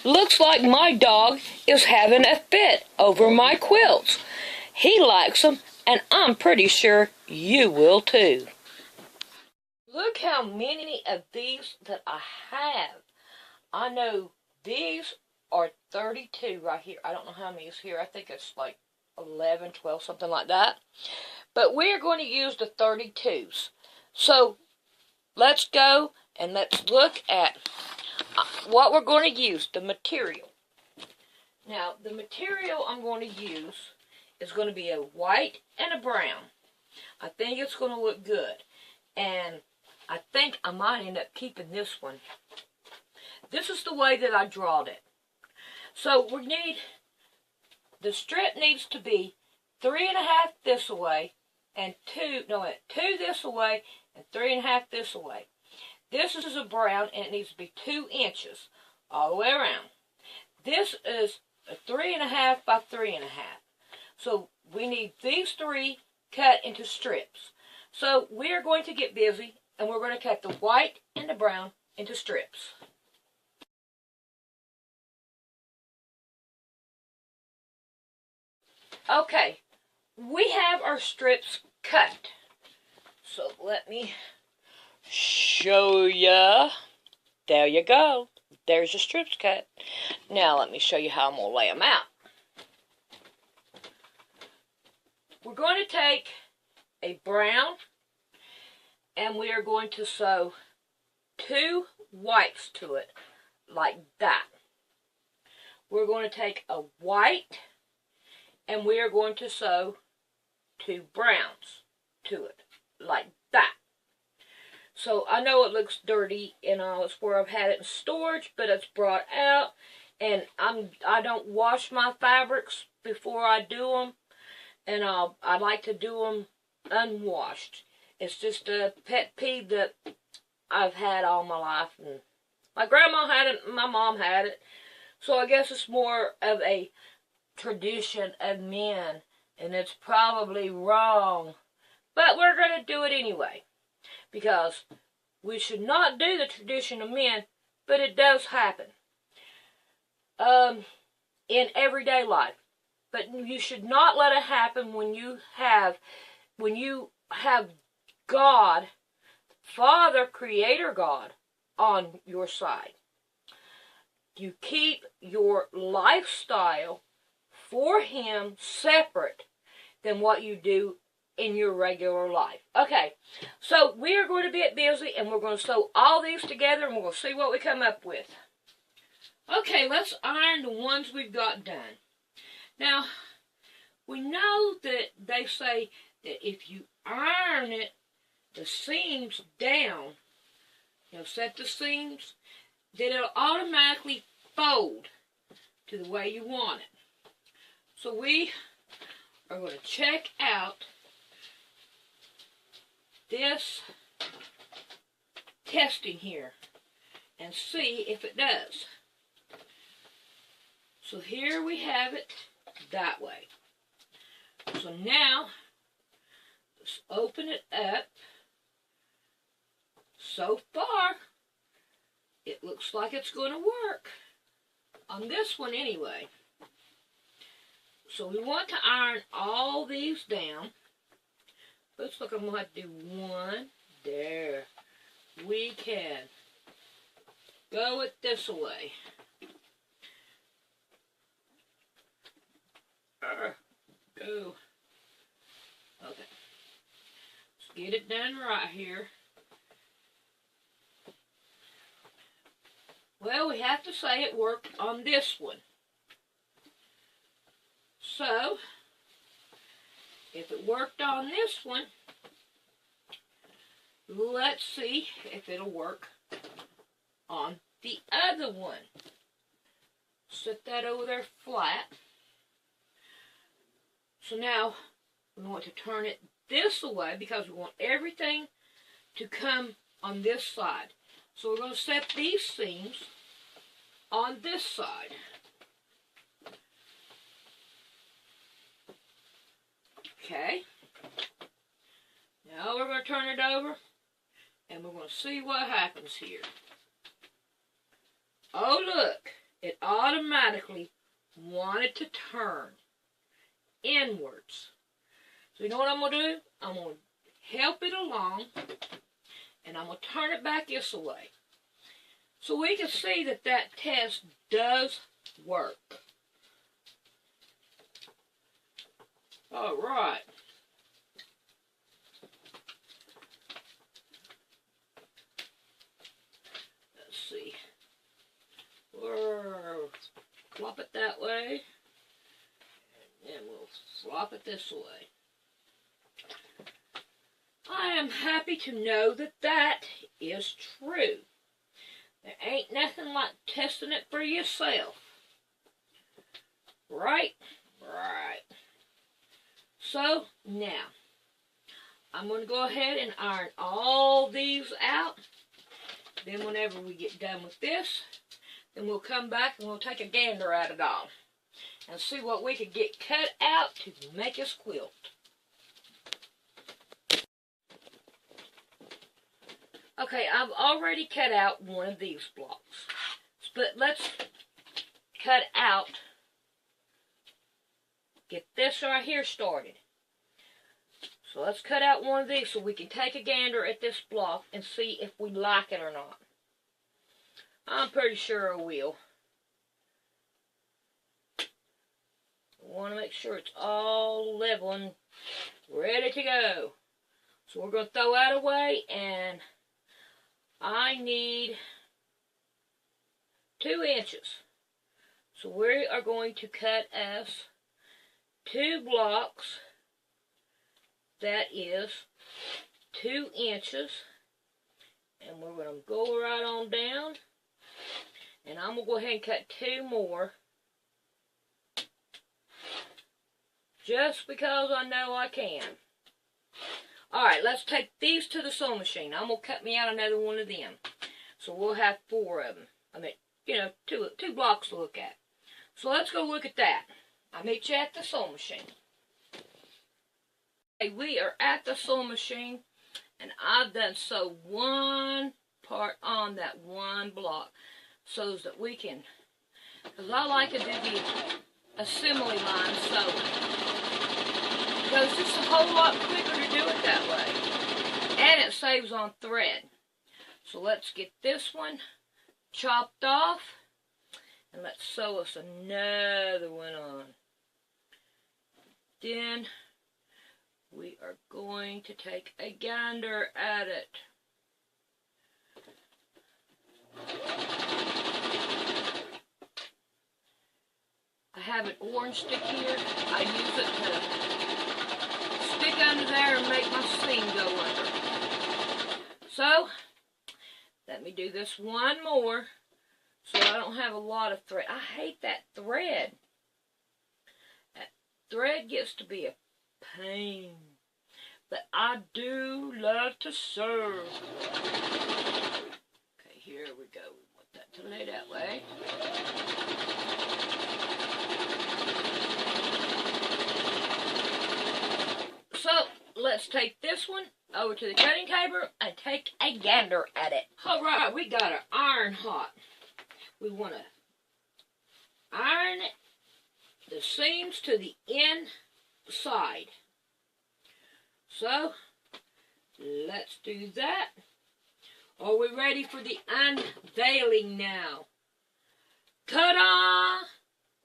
Looks like my dog is having a fit over my quilts. He likes them, and I'm pretty sure you will too. Look how many of these that I have. I know these are 32 right here. I don't know how many is here. I think it's like 11, 12, something like that. But we're going to use the 32s. So let's go and let's look at what we're going to use, the material. Now, the material I'm going to use is going to be a white and a brown. I think it's going to look good. And I think I might end up keeping this one. This is the way that I drawed it. So we need, the strip needs to be 3.5 this away, and 2 this away, and 3.5 this away. This is a brown, and it needs to be 2 inches all the way around. This is a 3.5 by 3.5. So we need these 3 cut into strips. So we are going to get busy, and we're going to cut the white and the brown into strips. Okay, we have our strips cut. So let me show ya. There you go. There's your strips cut. Now let me show you how I'm going to lay them out. We're going to take a brown, and we are going to sew 2 whites to it, like that. We're going to take a white, and we are going to sew 2 browns to it, like that. So I know it looks dirty and all. It's where I've had it in storage, but it's brought out, and I don't wash my fabrics before I do them, and I like to do them unwashed. It's just a pet peeve that I've had all my life, and my grandma had it, and my mom had it, so I guess it's more of a tradition of men, and it's probably wrong, but we're going to do it anyway, because we should not do the tradition of men, but it does happen in everyday life. But you should not let it happen when you have God, Father, Creator God, on your side. You keep your lifestyle for Him separate than what you do in your regular life. Okay, so we are going to get busy, and we're going to sew all these together, and we're going to see what we come up with. Okay, let's iron the ones we've got done. Now, we know that they say that if you iron it, the seams down, set the seams, then it'll automatically fold to the way you want it. So we are going to check out this testing here and see if it does. So here we have it that way. So now, let's open it up. So far, it looks like it's going to work. On this one anyway. So we want to iron all these down. Looks like I'm going to have to do one. There. We can go it this way. Go. Okay. Let's get it done right here. Well, we have to say it worked on this one. So, if it worked on this one, let's see if it'll work on the other one. Set that over there flat. So now, we want to turn it this way because we want everything to come on this side. So we're going to set these seams on this side. Okay. Now we're going to turn it over, and we're going to see what happens here. Oh, look. It automatically automatically want it to turn inwards. So you know what I'm going to do? I'm going to help it along, and I'm going to turn it back this way. So we can see that that test does work. All right. Let's see. We'll flop it that way, and then we'll flop it this way. I am happy to know that that is true. There ain't nothing like testing it for yourself. Right? Right. So, now, I'm going to go ahead and iron all these out. Then whenever we get done with this, then we'll come back and we'll take a gander at it all. And see what we can get cut out to make us quilt. Okay, I've already cut out one of these blocks. But let's cut out, get this right here started. So let's cut out one of these so we can take a gander at this block and see if we like it or not. I'm pretty sure I will. I want to make sure it's all level and ready to go. So we're going to throw that away, and I need 2 inches. So we are going to cut us 2 blocks. That is 2 inches. And we're going to go right on down. And I'm going to go ahead and cut 2 more. Just because I know I can. Alright, let's take these to the sewing machine. I'm going to cut me out another one of them. So we'll have 4 of them. I mean, you know, two blocks to look at. So let's go look at that. I'll meet you at the sewing machine. Okay, we are at the sewing machine, and I've done sew one part on that one block so that we can, because I like to do the assembly line sewing. Because it's just a whole lot quicker to do it that way. And it saves on thread. So let's get this one chopped off. And let's sew us another one on. Then we are going to take a gander at it. I have an orange stick here. I use it to stick under there and make my seam go under. So, let me do this one more so I don't have a lot of thread. I hate that thread. That thread gets to be a pain. But I do love to sew. Okay, here we go. We want that to lay that way. So, let's take this one over to the cutting table and take a gander at it. Alright, we got our iron hot. We want to iron the seams to the inside. So, let's do that. Are we ready for the unveiling now? Ta-da!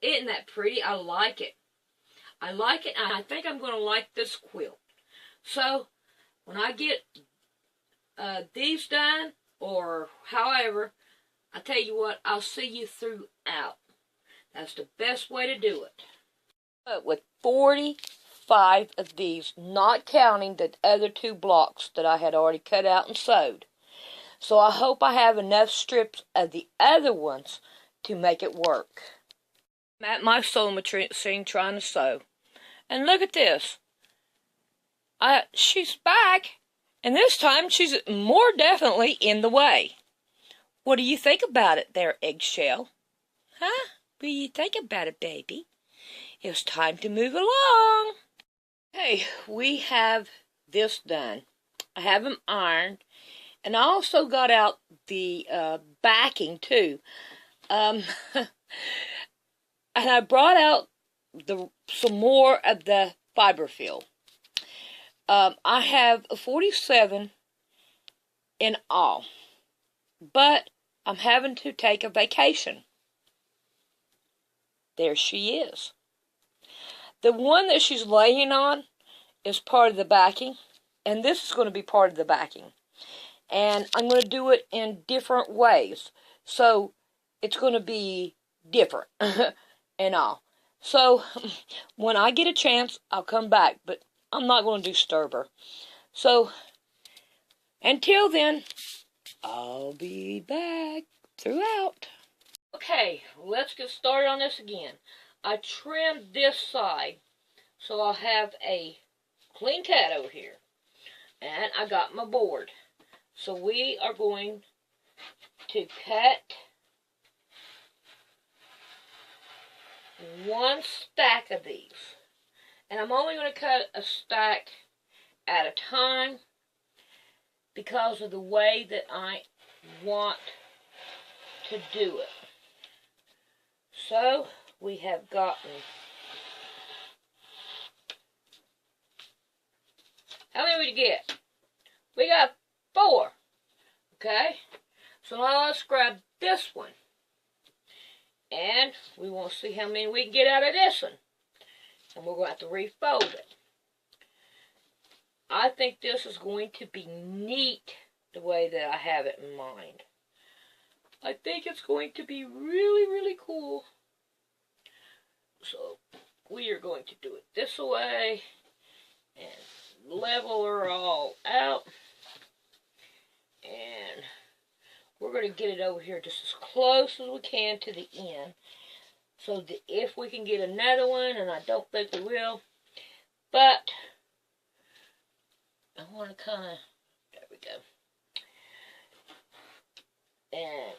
Isn't that pretty? I like it. I like it, and I think I'm going to like this quilt. So, when I get these done, or however, I tell you what, I'll see you throughout. That's the best way to do it. But with 45 of these, not counting the other 2 blocks that I had already cut out and sewed. So I hope I have enough strips of the other ones to make it work. I'm at my sewing machine trying to sew. And look at this. She's back, and this time she's more definitely in the way. What do you think about it there, Eggshell? Huh? What do you think about it, baby? It's time to move along. Hey, we have this done. I have them ironed, and I also got out the backing too. and I brought out some more of the fiberfill. I have 47 in all, but I'm having to take a vacation. There she is. The one that she's laying on is part of the backing, and this is going to be part of the backing. And I'm going to do it in different ways, so it's going to be different and all. So when I get a chance, I'll come back, but I'm not going to do Sturber. So until then, I'll be back throughout. Okay, let's get started on this again. I trimmed this side, so I'll have a clean cut over here. And I got my board. So we are going to cut one stack of these. And I'm only going to cut a stack at a time because of the way that I want to do it. So we have gotten, how many did we get? We got 4. Okay? So now let's grab this one. And we want to see how many we can get out of this one. And we're going to have to refold it. I think this is going to be neat the way that I have it in mind. I think it's going to be really, really cool. So we are going to do it this way and level her all out. And we're going to get it over here just as close as we can to the end. So that if we can get another one, and I don't think we will, but I want to kind of, there we go. And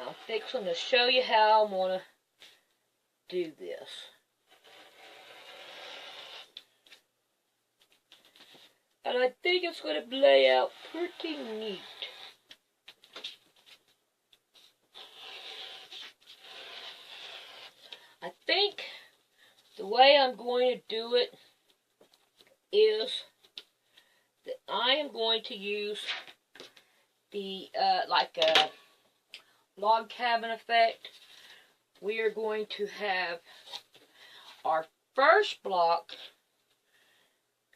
I'm fixing to show you how I'm going to do this. And I think it's going to lay out pretty neat. I think the way I'm going to do it is that I am going to use the, like a log cabin effect. We are going to have our first block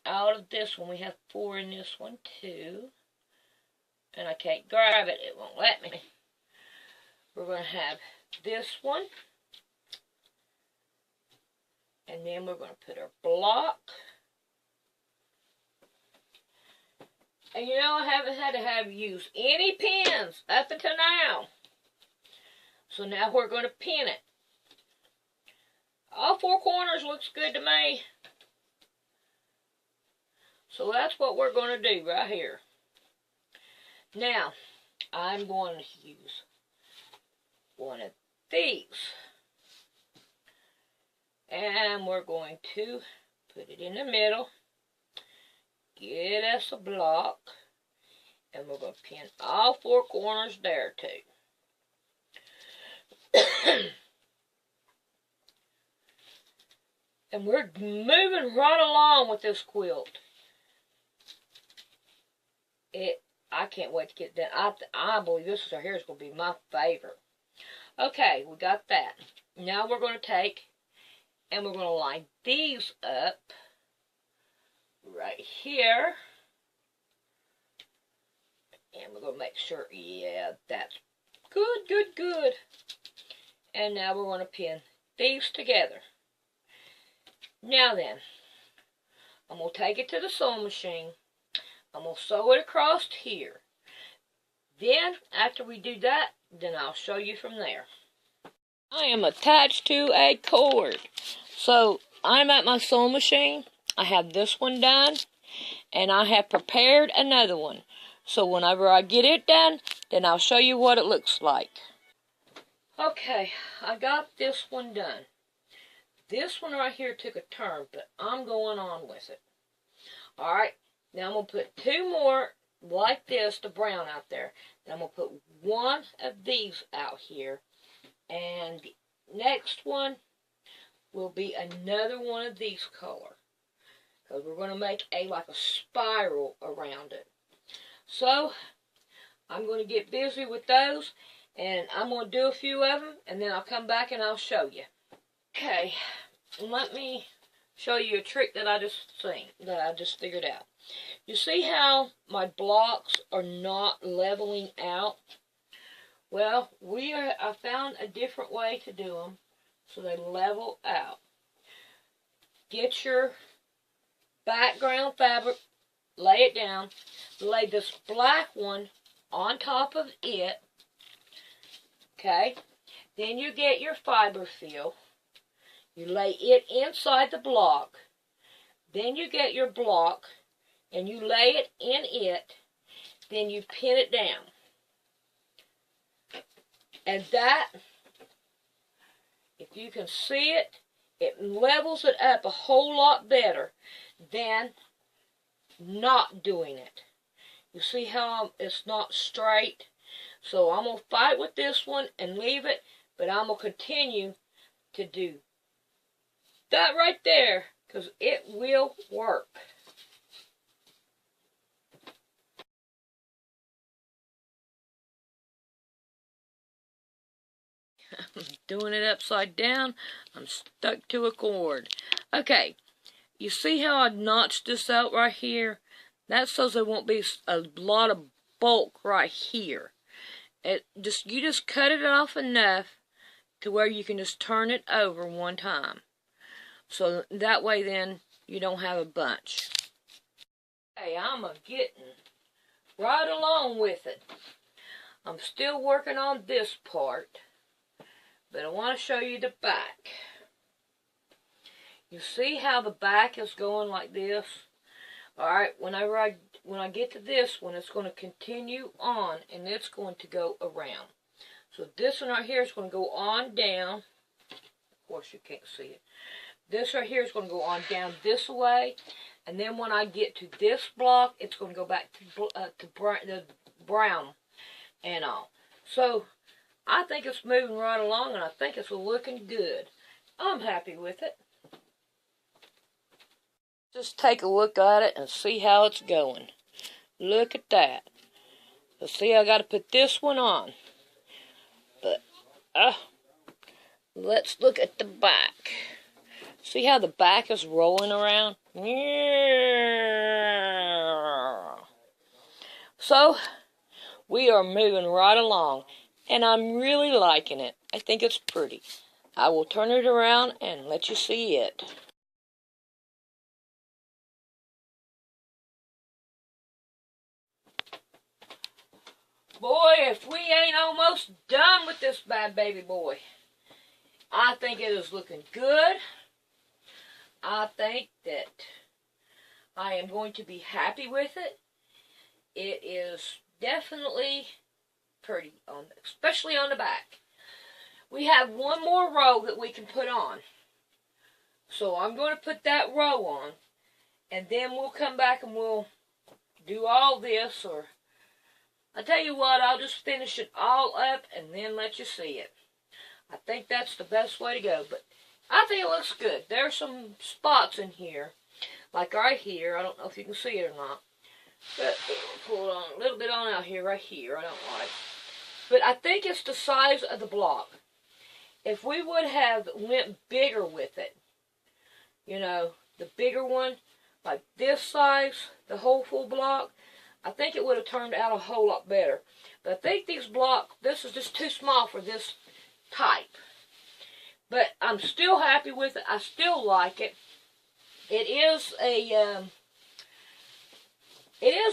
out of this one. We have 4 in this one too. And I can't grab it. It won't let me. We're going to have this one. And then we're going to put our block. And you know, I haven't had to use any pins up until now. So now we're going to pin it. All 4 corners looks good to me. So that's what we're going to do right here. Now, I'm going to use one of these. And we're going to put it in the middle. Get us a block. And we're going to pin all 4 corners there too. And we're moving right along with this quilt. I can't wait to get done. I believe this right here is going to be my favorite. Okay, we got that. Now we're going to take and we're going to line these up right here. And we're going to make sure, yeah, that's good, good, good. And now we're going to pin these together. Now then, I'm going to take it to the sewing machine. I'm going to sew it across here. Then, after we do that, then I'll show you from there. I am attached to a cord. So, I'm at my sewing machine. I have this one done. And I have prepared another one. So, whenever I get it done, then I'll show you what it looks like. Okay, I got this one done. This one right here took a turn, but I'm going on with it. Alright, now I'm going to put 2 more like this, the brown out there. Then I'm going to put one of these out here. And the next one will be another one of these color, because we're going to make like a spiral around it. So I'm going to get busy with those, and I'm going to do a few of them, and then I'll come back and I'll show you. Okay, let me show you a trick that I just figured out. You see how my blocks are not leveling out? Well, I found a different way to do them so they level out. Get your background fabric, lay it down, lay this black one on top of it, okay? Then you get your fiber fill, you lay it inside the block, then you get your block and you lay it in it, then you pin it down. And that, if you can see it, it levels it up a whole lot better than not doing it. You see how it's not straight? So I'm going to fight with this one and leave it, but I'm going to continue to do that right there, because it will work. I'm doing it upside down. I'm stuck to a cord. Okay, you see how I notched this out right here? That's so there won't be a lot of bulk right here. You just cut it off enough to where you can just turn it over one time. So that way then you don't have a bunch. Hey, I'm getting right along with it. I'm still working on this part, but I want to show you the back. You see how the back is going like this? Alright, when I get to this one, it's going to continue on, and it's going to go around. So this one right here is going to go on down. Of course, you can't see it. This right here is going to go on down this way, and then when I get to this block, it's going to go back to the brown and all. So I think it's moving right along, and I think it's looking good. I'm happy with it. Just take a look at it and see how it's going. Look at that. So see, I got to put this one on. But, let's look at the back. See how the back is rolling around? So, we are moving right along, and I'm really liking it. I think it's pretty. I will turn it around and let you see it. Boy, if we ain't almost done with this bad baby boy. I think it is looking good. I think that I am going to be happy with it. It is definitely pretty, especially on the back. We have one more row that we can put on. So I'm going to put that row on, and then we'll come back and we'll do all this, or I tell you what, I'll just finish it all up and then let you see it. I think that's the best way to go, but I think it looks good. There's some spots in here, like right here. I don't know if you can see it or not, but pull it on a little bit on out here, right here. I don't like, but I think it's the size of the block. If we would have went bigger with it, you know, the bigger one, like this size, the whole full block, I think it would have turned out a whole lot better. But I think this is just too small for this type. But I'm still happy with it. I still like it. It is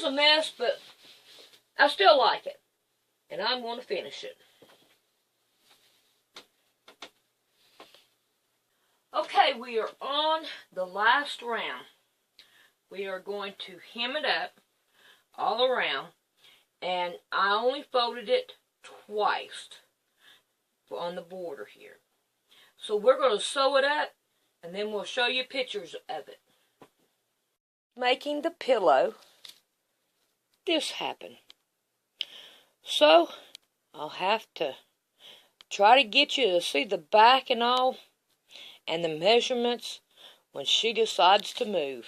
a mess, but I still like it. And I'm going to finish it. Okay, we are on the last round. We are going to hem it up all around, and I only folded it twice on the border here. So we're going to sew it up, and then we'll show you pictures of it. Making the pillow, this happened. So I'll have to try to get you to see the back and all, and the measurements when she decides to move.